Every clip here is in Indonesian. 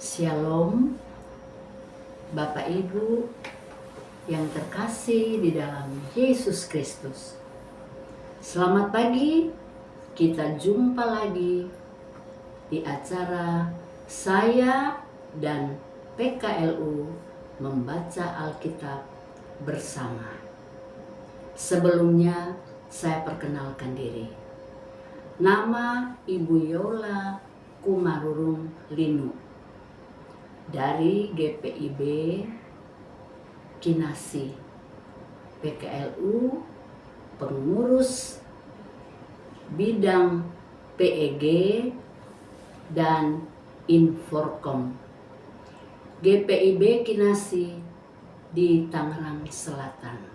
Shalom, Bapak Ibu yang terkasih di dalam Yesus Kristus. Selamat pagi, kita jumpa lagi di acara saya dan PKLU membaca Alkitab bersama. Sebelumnya saya perkenalkan diri. Nama Ibu Yola Kumarurung Linu dari GPIB Kinasi PKLU, pengurus bidang PEG dan Inforkom GPIB Kinasi di Tangerang Selatan.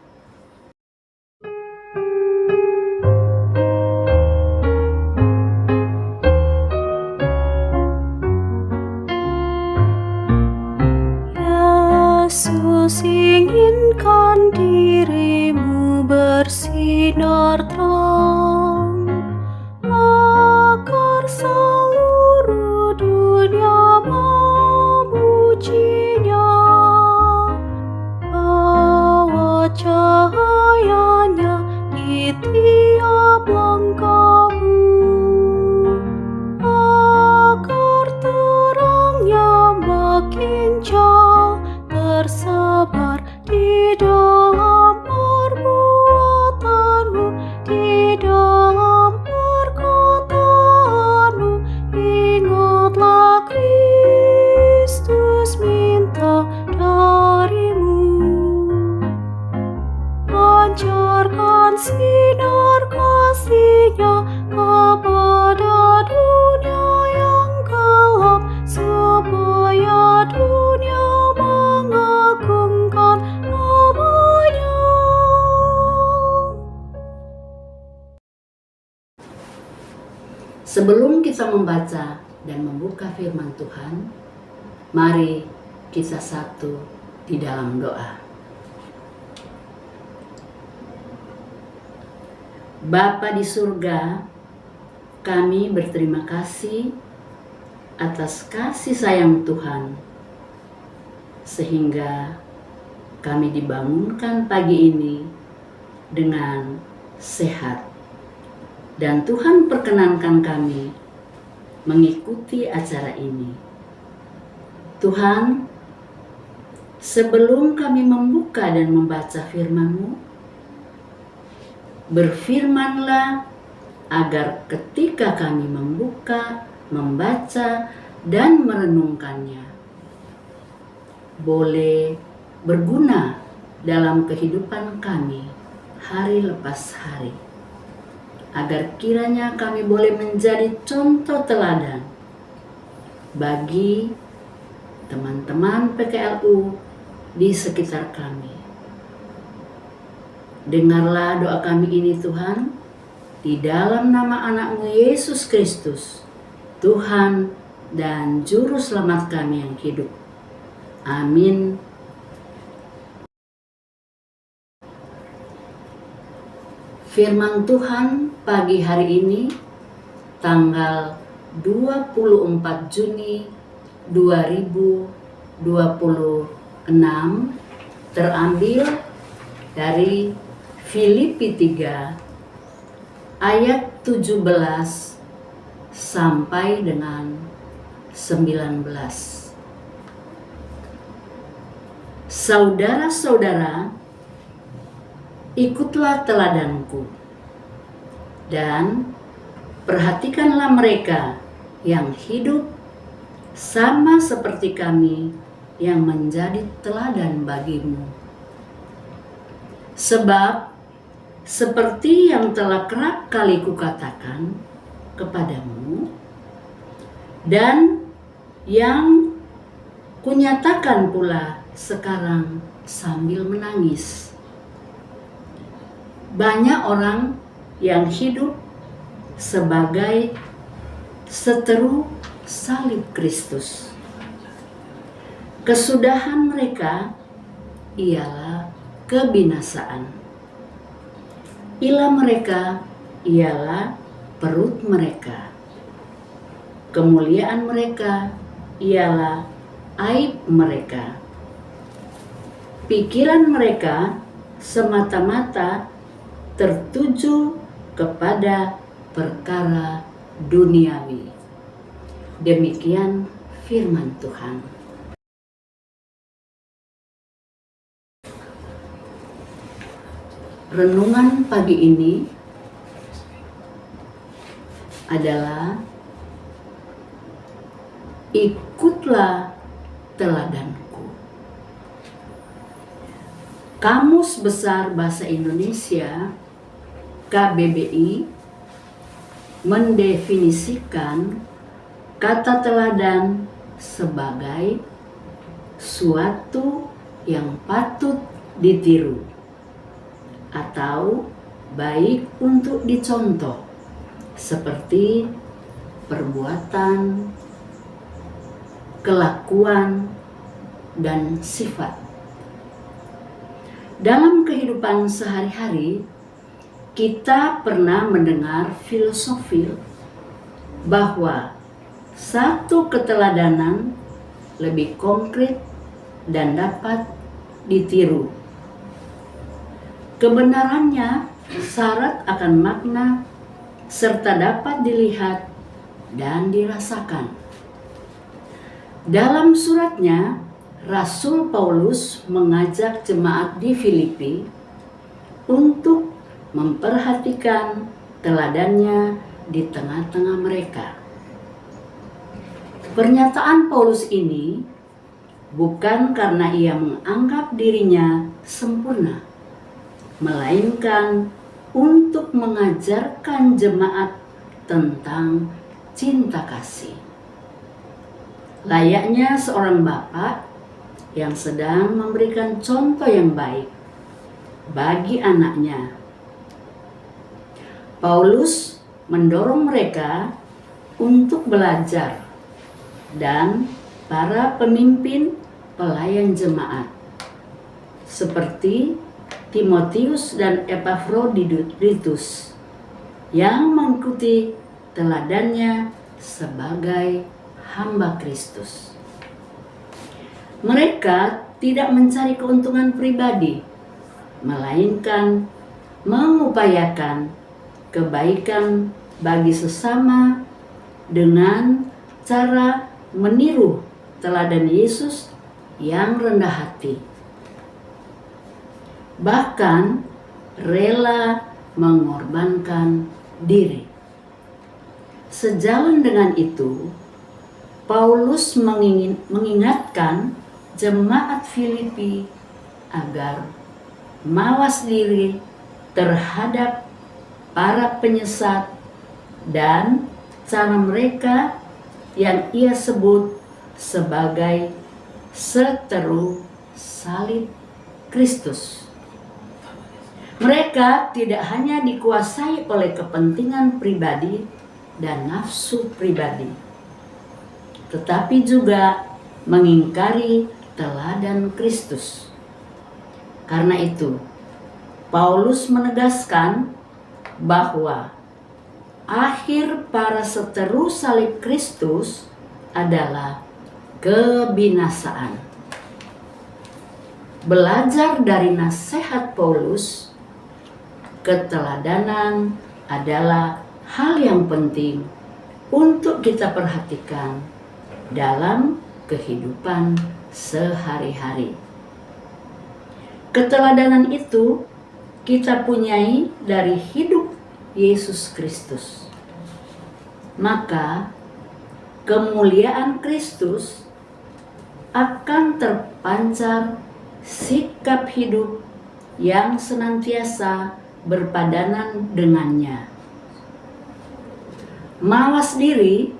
Yesus inginkan dirimu bersinar terang, agar seluruh dunia memujinya. Bawa cahayanya di tiap langkahmu, agar terangnya makin jauh tersebar di dalam perbuatanmu, di dalam perkataanmu. Ingatlah Kristus minta darimu, pancarkan sinar kasih-Nya kepada dunia yang gelap, supaya dunia mengagungkan nama-Nya. Sebelum kita membaca dan membuka firman Tuhan, mari kita satu di dalam doa. Bapa di surga, kami berterima kasih atas kasih sayang Tuhan, sehingga kami dibangunkan pagi ini dengan sehat. Dan Tuhan perkenankan kami mengikuti acara ini. Tuhan, sebelum kami membuka dan membaca firman-Mu, berfirmanlah agar ketika kami membuka, membaca, dan merenungkannya, boleh berguna dalam kehidupan kami hari lepas hari. Agar kiranya kami boleh menjadi contoh teladan bagi teman-teman PKLU di sekitar kami. Dengarlah doa kami ini Tuhan, di dalam nama anak-Mu Yesus Kristus, Tuhan dan Juru Selamat kami yang hidup. Amin. Firman Tuhan pagi hari ini, tanggal 24 Juni 2026, terambil dari Filipi 3 ayat 17 sampai dengan 19. Saudara-saudara, ikutlah teladanku dan perhatikanlah mereka yang hidup sama seperti kami yang menjadi teladan bagimu. Sebab seperti yang telah kerap kali kukatakan kepadamu dan yang kunyatakan pula sekarang sambil menangis, banyak orang yang hidup sebagai seteru salib Kristus. Kesudahan mereka ialah kebinasaan. Ilah mereka ialah perut mereka. Kemuliaan mereka ialah aib mereka. Pikiran mereka semata-mata tertuju kepada perkara duniawi. Demikian firman Tuhan. Renungan pagi ini adalah ikutlah teladanku. Kamus Besar Bahasa Indonesia KBBI mendefinisikan kata teladan sebagai suatu yang patut ditiru atau baik untuk dicontoh, seperti perbuatan, kelakuan, dan sifat. Dalam kehidupan sehari-hari, kita pernah mendengar filosofi bahwa satu keteladanan lebih konkret dan dapat ditiru. Kebenarannya syarat akan makna serta dapat dilihat dan dirasakan. Dalam suratnya, Rasul Paulus mengajak jemaat di Filipi untuk memperhatikan teladannya di tengah-tengah mereka. Pernyataan Paulus ini bukan karena ia menganggap dirinya sempurna, melainkan untuk mengajarkan jemaat tentang cinta kasih. Layaknya seorang bapak yang sedang memberikan contoh yang baik bagi anaknya, Paulus mendorong mereka untuk belajar dan para pemimpin pelayan jemaat seperti Timotius dan Epafroditus yang mengikuti teladannya sebagai hamba Kristus. Mereka tidak mencari keuntungan pribadi, melainkan mengupayakan kebaikan bagi sesama dengan cara meniru teladan Yesus yang rendah hati. Bahkan rela mengorbankan diri. Sejalan dengan itu, Paulus mengingatkan jemaat Filipi agar mawas diri terhadap para penyesat dan cara mereka yang ia sebut sebagai seteru salib Kristus. Mereka tidak hanya dikuasai oleh kepentingan pribadi dan nafsu pribadi, tetapi juga mengingkari teladan Kristus. Karena itu, Paulus menegaskan bahwa akhir para seteru salib Kristus adalah kebinasaan. Belajar dari nasihat Paulus, keteladanan adalah hal yang penting untuk kita perhatikan dalam kehidupan sehari-hari. Keteladanan itu kita punyai dari hidup Yesus Kristus. Maka kemuliaan Kristus akan terpancar sikap hidup yang senantiasa berpadanan dengannya. Mawas diri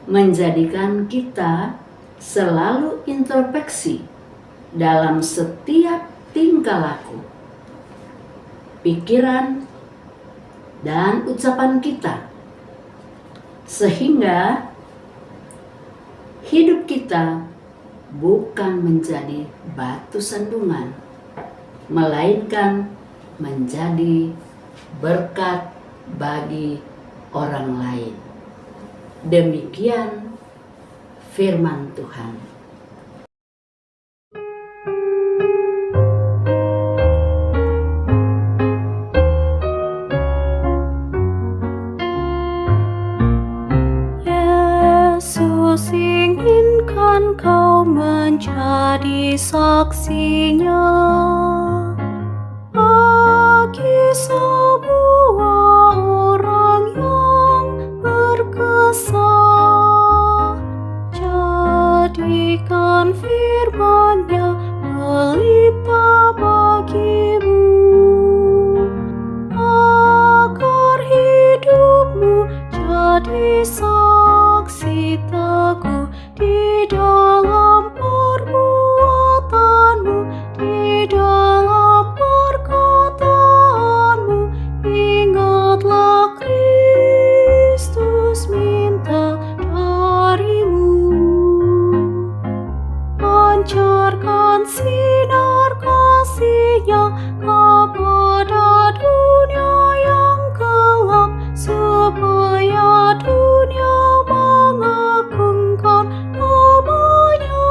menjadikan kita selalu introspeksi dalam setiap tingkah laku, pikiran, dan ucapan kita, sehingga hidup kita bukan menjadi batu sandungan, melainkan menjadi berkat bagi orang lain. Demikian firman Tuhan. Yesus inginkan kau menjadi saksinya bagi semua orang yang berkesah. Jadikan firman-Nya pelita bagimu, agar hidupmu jadi saksi teguh di dalam perbuatanmu, di dalam perkataanmu. Ingatlah Kristus minta darimu. Pancarkan sinar kasih-Nya kepada dunia yang gelap, supaya dunia mengagungkan nama-Nya.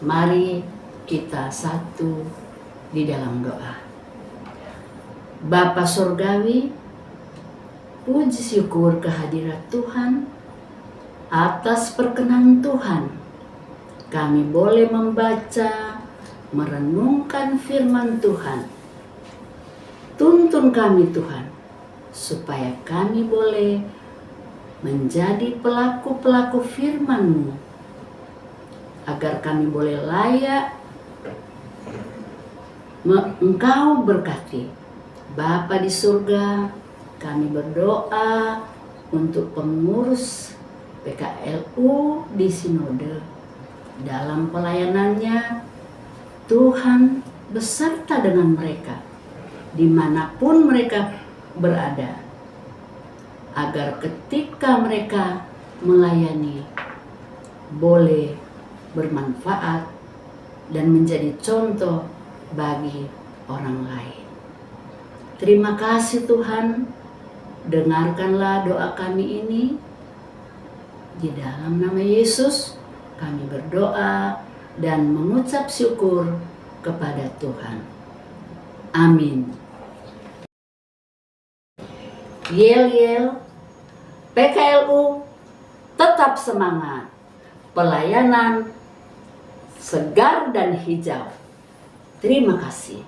Mari kita satu di dalam doa. Bapa Surgawi, puji syukur kehadirat Tuhan. Atas perkenan Tuhan, kami boleh membaca, merenungkan firman Tuhan. Tuntun kami Tuhan, supaya kami boleh menjadi pelaku-pelaku firman-Mu, agar kami boleh layak Engkau berkati. Bapa di surga, kami berdoa untuk pengurus PKLU di Sinode. Dalam pelayanannya, Tuhan beserta dengan mereka, dimanapun mereka berada, agar ketika mereka melayani, boleh bermanfaat dan menjadi contoh bagi orang lain. Terima kasih Tuhan, dengarkanlah doa kami ini. Di dalam nama Yesus kami berdoa dan mengucap syukur kepada Tuhan. Amin. Yel-yel, PKLU tetap semangat. Pelayanan segar dan hijau. Terima kasih.